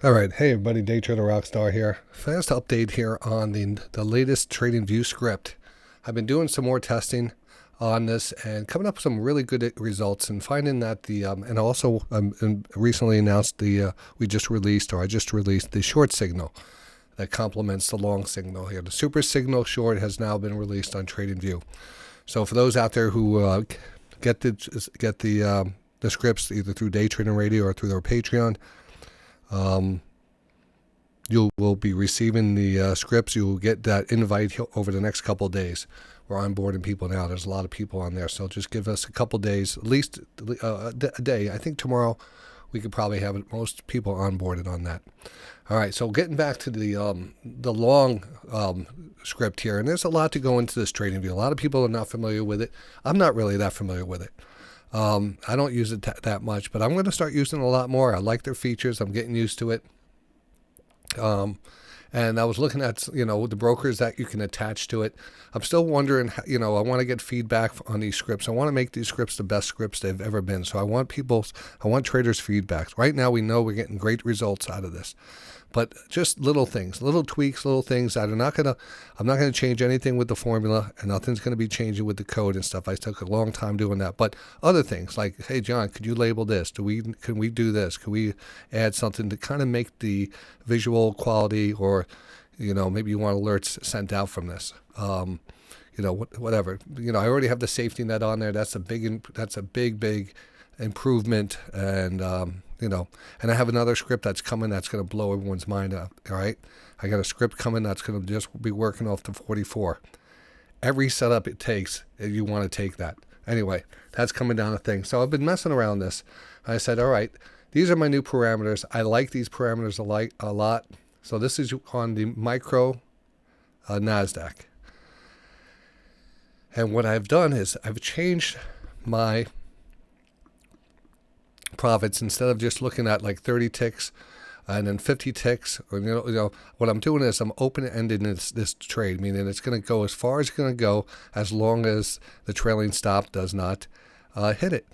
All right, hey everybody, Day Trader Rockstar here. Fast update here on the latest TradingView script. I've been doing some more testing on this and coming up with some really good results, and finding that and also recently announced I just released the short signal that complements the long signal here. The super signal short has now been released on TradingView. So for those out there who get the scripts either through Day Trading Radio or through their Patreon, you will be receiving the scripts. You will get that invite over the next couple of days. We're onboarding people now. There's a lot of people on there, so just give us a couple days, at least a day. I think tomorrow we could probably have most people onboarded on that. All right, so getting back to the long script here, and there's a lot to go into this TradingView. A lot of people are not familiar with it. I'm not really that familiar with it. I don't use it that much, but I'm going to start using it a lot more. I like their features. I'm getting used to it. And I was looking at, the brokers that you can attach to it. I'm still wondering, I want to get feedback on these scripts. I want to make these scripts the best scripts they've ever been. So I want traders' feedback. Right now we know we're getting great results out of this. But just little things, little tweaks, little things that I'm not going to change anything with the formula, and nothing's going to be changing with the code and stuff. I took a long time doing that. But other things like, hey, John, could you label this? Can we do this? Can we add something to kind of make the visual quality, or, maybe you want alerts sent out from this? Whatever. I already have the safety net on there. That's a big improvement, and and I have another script that's coming that's going to blow everyone's mind up. All right, I got a script coming that's going to just be working off the 44. Every setup it takes, you want to take that. Anyway, that's coming down the thing. So I've been messing around this. I said, all right, these are my new parameters. I like these parameters a lot. So this is on the micro NASDAQ. And what I've done is I've changed my profits. Instead of just looking at like 30 ticks and then 50 ticks, or what I'm doing is I'm open-ended this trade, meaning it's going to go as far as it's going to go as long as the trailing stop does not hit it.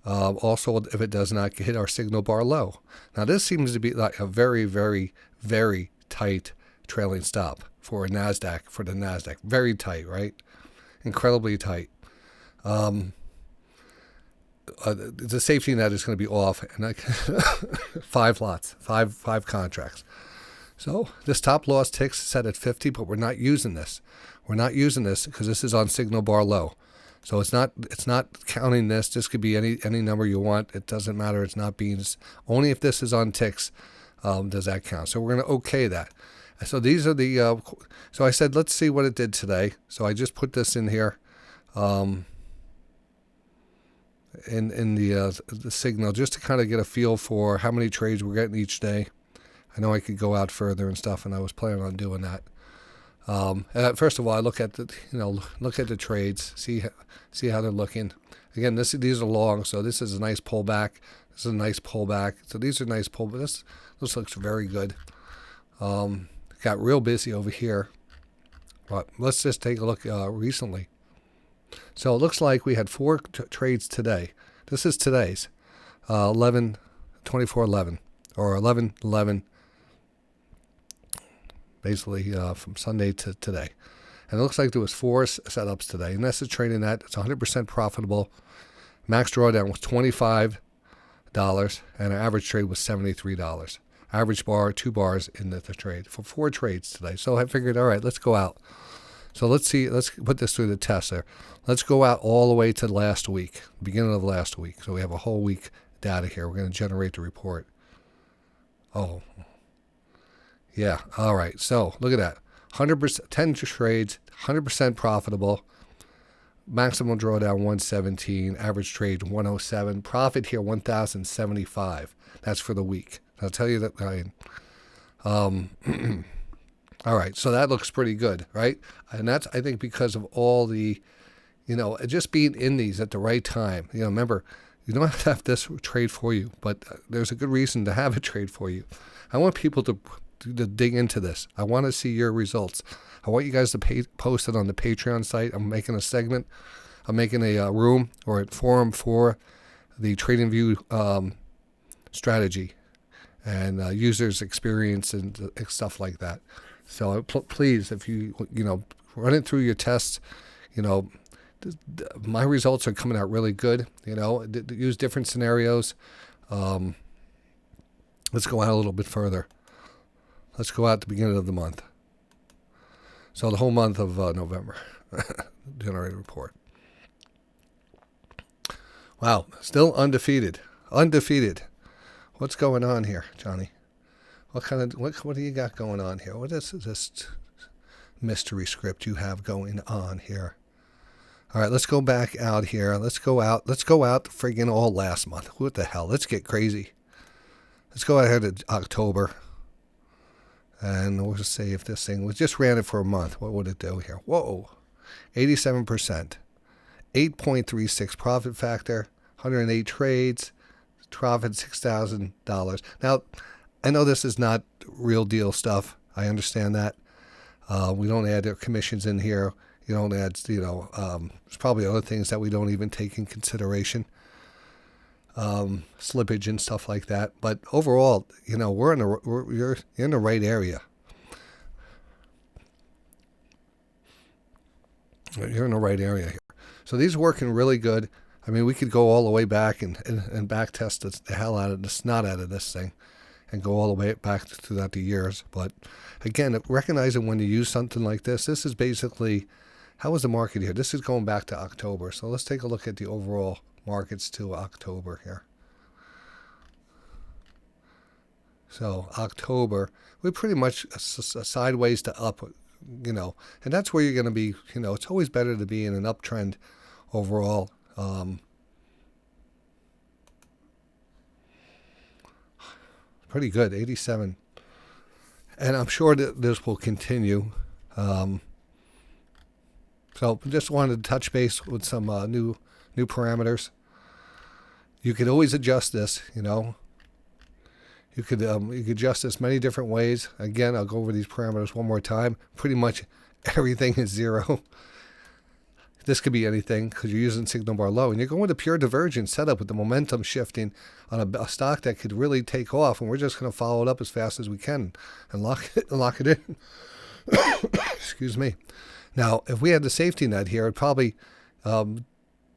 Also, if it does not hit our signal bar low. Now this seems to be like a very, very, very tight trailing stop for the NASDAQ. Very tight, right? Incredibly tight. The safety net is going to be off, and 5 lots, five contracts. So this stop loss ticks set at 50, but we're not using this. We're not using this because this is on signal bar low. So it's not counting this. This could be any number you want. It doesn't matter. It's not being only if this is on ticks does that count. So we're going to okay that. So these are the. So I said let's see what it did today. So I just put this in here. In the signal, just to kind of get a feel for how many trades we're getting each day. I know I could go out further and stuff, and I was planning on doing that. First of all, I look at the trades, see how they're looking. Again, these are long, so this is a nice pullback. This is a nice pullback. So these are nice pullbacks. This looks very good. Got real busy over here. But let's just take a look recently. So it looks like we had 4 trades today. This is today's 11/24/11 or 11/11, basically from Sunday to today. And it looks like there was 4 setups today. And that's the trading that it's 100% profitable. Max drawdown was $25, and our average trade was $73. Average bar 2 bars in the trade for 4 trades today. So I figured, all right, let's go out. So let's put this through the test there. Let's go out all the way to last week, beginning of last week. So we have a whole week data here. We're going to generate the report. Oh, yeah. All right. So look at that. 100%, 10 trades, 100% profitable. Maximum drawdown 117. Average trade 107. Profit here 1,075. That's for the week. I'll tell you that. All right, so that looks pretty good, right? And that's, I think, because of all the, just being in these at the right time. Remember, you don't have to have this trade for you, but there's a good reason to have a trade for you. I want people to dig into this. I want to see your results. I want you guys to post it on the Patreon site. I'm making a segment. I'm making a room or a forum for the TradingView strategy. and users' experience and stuff like that. So please, if you run it through your tests, my results are coming out really good. Use different scenarios. Let's go out a little bit further. Let's go out at the beginning of the month. So the whole month of November, generated report. Wow, still undefeated. Undefeated. What's going on here, Johnny? What do you got going on here? What is this mystery script you have going on here? All right, let's go back out here. Let's go out friggin' all last month. What the hell? Let's get crazy. Let's go ahead to October. And we'll just say if this thing was just ran it for a month, what would it do here? Whoa, 87%. 8.36 profit factor, 108 trades, profit $6,000. Now, I know this is not real deal stuff. I understand that. We don't add their commissions in here. You don't add, there's probably other things that we don't even take in consideration. Slippage and stuff like that. But overall, you're in the right area. You're in the right area here. So these are working really good. I mean, we could go all the way back and back test the hell out of the snot out of this thing and go all the way back throughout the years. But again, recognizing when you use something like this is basically, how was the market here? This is going back to October. So let's take a look at the overall markets to October here. So October, we're pretty much sideways to up, and that's where you're going to be. It's always better to be in an uptrend overall. Pretty good, 87. And I'm sure that this will continue. So just wanted to touch base with some new parameters. You could always adjust this, You could adjust this many different ways. Again, I'll go over these parameters one more time. Pretty much everything is zero. This could be anything because you're using signal bar low. And you're going with a pure divergence setup with the momentum shifting on a stock that could really take off. And we're just going to follow it up as fast as we can and lock it in. Excuse me. Now, if we had the safety net here, it'd probably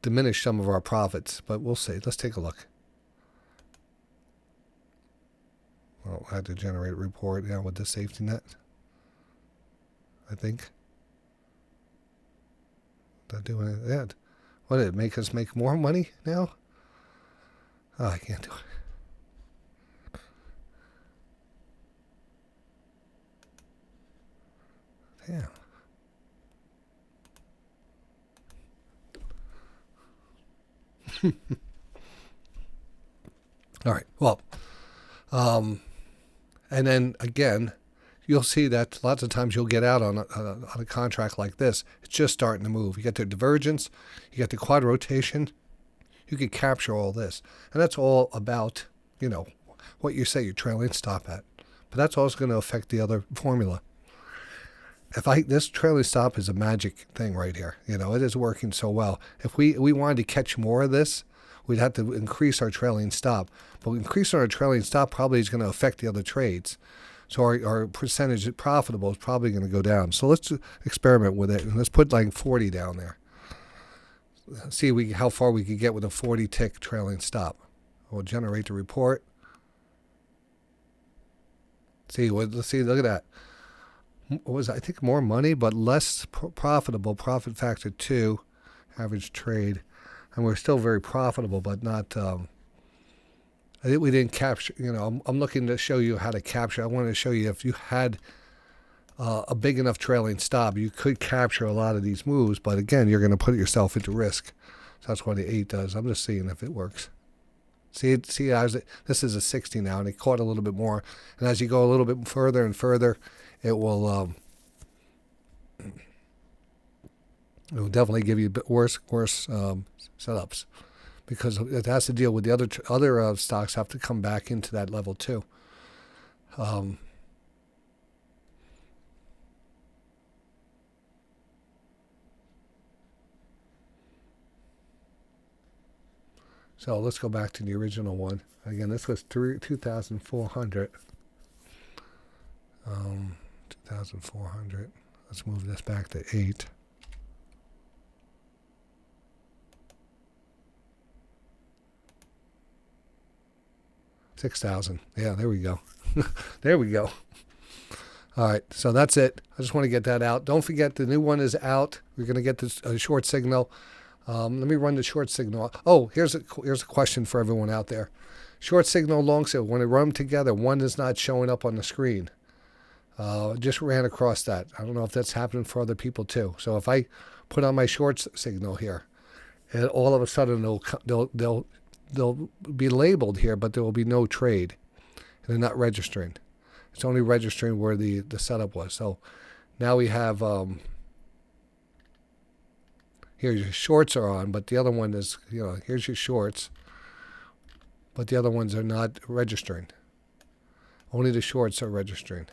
diminish some of our profits. But we'll see. Let's take a look. Well, I had to generate a report now with the safety net, I think. Not doing that. What did it make us make more money now? Oh, I can't do it. Damn. All right. Well, and then again, you'll see that lots of times you'll get out on a contract like this. It's just starting to move. You get the divergence, you get the quad rotation. You can capture all this, and that's all about what you say your trailing stop at. But that's also going to affect the other formula. This trailing stop is a magic thing right here. It is working so well. If we wanted to catch more of this, we'd have to increase our trailing stop. But increasing our trailing stop probably is going to affect the other trades. So our percentage profitable is probably going to go down. So let's experiment with it. And let's put like 40 down there. See how far we could get with a 40 tick trailing stop. We'll generate the report. Let's see, look at that. What was, I think, more money, but less profitable. Profit factor 2, average trade. And we're still very profitable, but not, I think we didn't capture, I'm looking to show you how to capture. I wanted to show you if you had a big enough trailing stop, you could capture a lot of these moves, but again, you're going to put yourself into risk. So that's what the 8 does. I'm just seeing if it works. See, this is a 60 now, and it caught a little bit more. And as you go a little bit further and further, it will definitely give you a bit worse setups, because it has to deal with the other stocks have to come back into that level too. So let's go back to the original one. Again, this was 2,400. 2,400. Let's move this back to 8. $6,000. Yeah, there we go. There we go. All right, so that's it. I just want to get that out. Don't forget the new one is out. We're going to get this short signal. Let me run the short signal. Oh, here's a question for everyone out there. Short signal, long signal. When I run them together, one is not showing up on the screen. Just ran across that. I don't know if that's happening for other people too. So if I put on my short signal here, and all of a sudden they'll be labeled here, but there will be no trade, and they're not registering. It's only registering where the setup was. So now we have here your shorts are on, but the other one is, here's your shorts, but the other ones are not registering. Only the shorts are registering.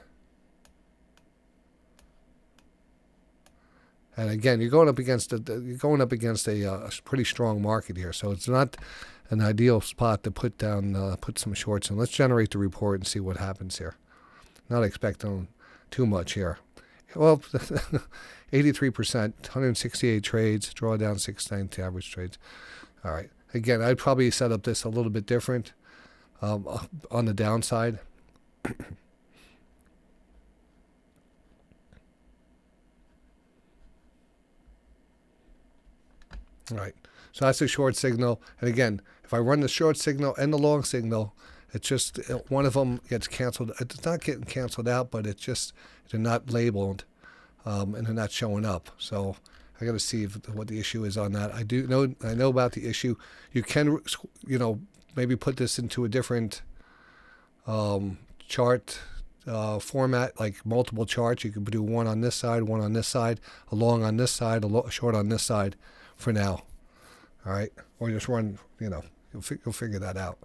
And again, you're going up against a pretty strong market here, so it's not an ideal spot to put some shorts in. Let's generate the report and see what happens here. Not expecting too much here. Well, 83%, 168 trades, drawdown 690 average trades. All right. Again, I'd probably set up this a little bit different on the downside. All right. So that's a short signal. And again, if I run the short signal and the long signal, it's just one of them gets canceled. It's not getting canceled out, but it's just they're not labeled and they're not showing up. So I got to see what the issue is on that. I know about the issue. You can maybe put this into a different chart format, like multiple charts. You could do one on this side, one on this side, a long on this side, a short on this side for now. All right, or just run. You'll figure that out.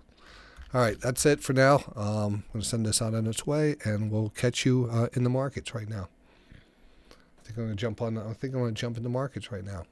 All right, that's it for now. I'm going to send this out on its way, and we'll catch you in the markets right now. I think I'm going to jump in the markets right now.